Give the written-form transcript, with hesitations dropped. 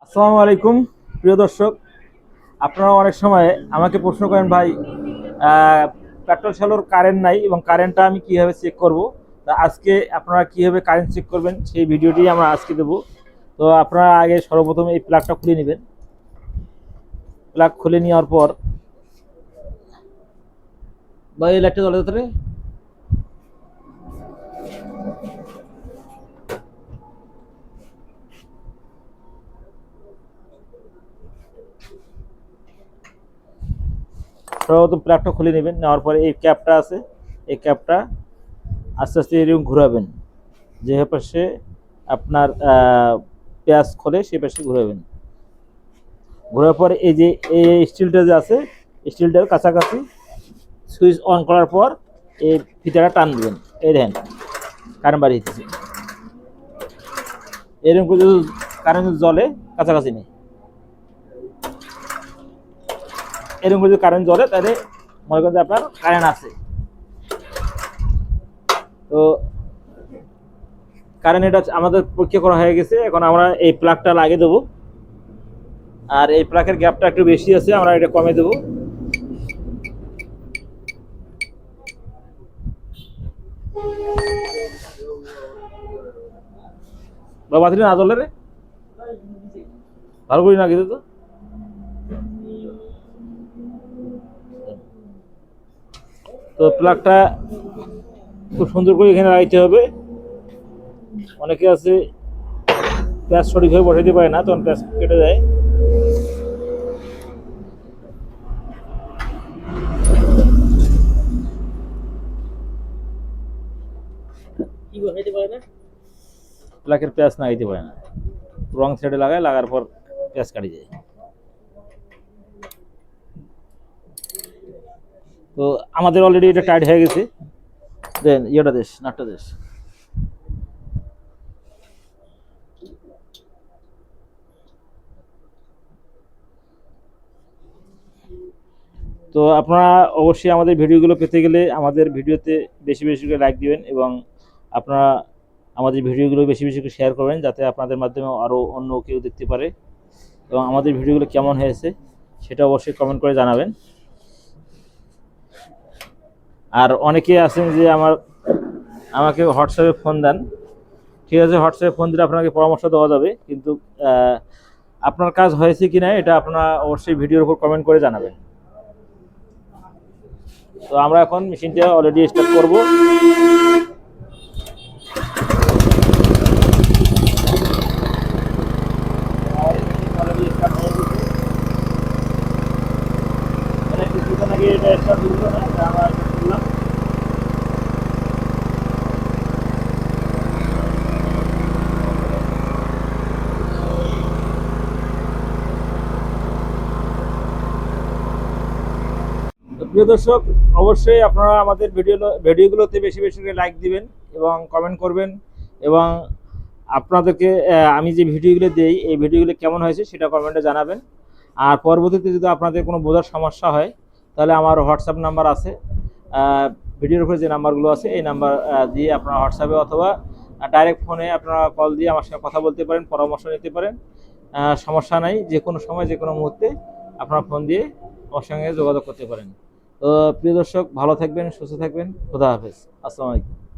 আসসালামু আলাইকুম প্রিয় দর্শক, আপনারা অনেক সময় আমাকে প্রশ্ন করেন ভাই, পেট্রোল চালুর কারেন্ট নাই এবং কারেন্টটা আমি কিভাবে চেক করব। তা আজকে আপনারা কিভাবে কারেন্ট চেক করবেন সেই ভিডিওটি আমরা আজকে দেব। তো আপনারা আগে সর্বপ্রথম এই প্লাগটা খুলে নেবেন। প্লাগ খুলে নেওয়ার পর ভাই এই লাইটটা জ্বলে ধরে সর্বপ্রথম প্লাগটা খুলে নেবেন। নেওয়ার পরে এই ক্যাপটা আছে, এই ক্যাপটা আস্তে আস্তে এরকম ঘুরাবেন। যে পাশে আপনার পেঁয়াজ খোলে সেই পাশে ঘুরাবেন। ঘোরার পর এই যে এই স্টিলটা যে আছে, স্টিলটার কাছাকাছি সুইচ অন করার পর এই ফিতাটা টান দিবেন। এই দেখেন কারেন্ট বাড়িয়েছে। এরকম করে যদি কারেন্ট জ্বলে, কাছাকাছি নেই, এরকম করে যদি কারেন্ট জ্বলে তাহলে মনে করেন যে আপনার কারেন্ট আছে। তো কারেন্ট এটা আমাদের পরীক্ষা করা হয়ে গেছে। এখন আমরা এই প্লাগটা লাগিয়ে দেবো। আর এই প্লাগের গ্যাপটা একটু বেশি আছে, আমরা এটা কমে দেবো। বা বাতিল না জ্বলে রে, ভালো করি না কিন্তু। তো তো প্লাগটা খুব সুন্দর করে এখানে লাগাইতে হবে। অনেকে আছে প্যাঁচ সঠিকভাবে বসাইতে পারে না, তখন প্যাঁচ কেটে যায়। কি বসাইতে পারে না, প্লাগের প্যাঁচ লাগাইতে পারে না, রং সাইডে লাগায়, লাগার পর প্যাঁচ কাটি যায়। তো আমাদের অলরেডি এটা টাইট হয়ে গেছে। দেন ইয়েটা দেশ, নাটটা দেশ। তো আপনারা অবশ্যই আমাদের ভিডিওগুলো পেতে গেলে আমাদের ভিডিওতে বেশি বেশি করে লাইক দিবেন এবং আপনারা আমাদের ভিডিওগুলো বেশি বেশি করে শেয়ার করবেন, যাতে আপনাদের মাধ্যমে আরও অন্য কেউ দেখতে পারে। এবং আমাদের ভিডিওগুলো কেমন হয়েছে সেটা অবশ্যই কমেন্ট করে জানাবেন। আর অনেকে আছেন যে আমাকে হোয়াটসঅ্যাপে ফোন দেন। ঠিক আছে, হোয়াটসঅ্যাপে ফোন দিলে আপনাকে পরামর্শ দেওয়া যাবে, কিন্তু আপনার কাজ হয়েছে কি না এটা আপনারা অবশ্যই ভিডিওর উপর কমেন্ট করে জানাবেন। তো আমরা এখন মেশিনটা অলরেডি স্টার্ট করব। প্রিয় দর্শক, অবশ্যই আপনারা আমাদের ভিডিওগুলোতে বেশি বেশি করে লাইক দিবেন এবং কমেন্ট করবেন। এবং আপনাদেরকে আমি যে ভিডিওগুলো দিই এই ভিডিওগুলো কেমন হয়েছে সেটা কমেন্টে জানাবেন। আর পরবর্তীতে যদি আপনাদের কোনো বোঝার সমস্যা হয় তাহলে আমার হোয়াটসঅ্যাপ নাম্বার আছে, ভিডিওর উপরে যে নাম্বারগুলো আছে এই নাম্বার দিয়ে আপনারা হোয়াটসঅ্যাপে অথবা ডাইরেক্ট ফোনে আপনারা কল দিয়ে আমার সঙ্গে কথা বলতে পারেন, পরামর্শ নিতে পারেন। সমস্যা নাই, যে কোনো সময় যে কোনো মুহূর্তে আপনারা ফোন দিয়ে আমার সঙ্গে যোগাযোগ করতে পারেন। তো প্রিয় দর্শক, ভালো থাকবেন, সুস্থ থাকবেন। খোদা হাফেজ। আসসালামু আলাইকুম।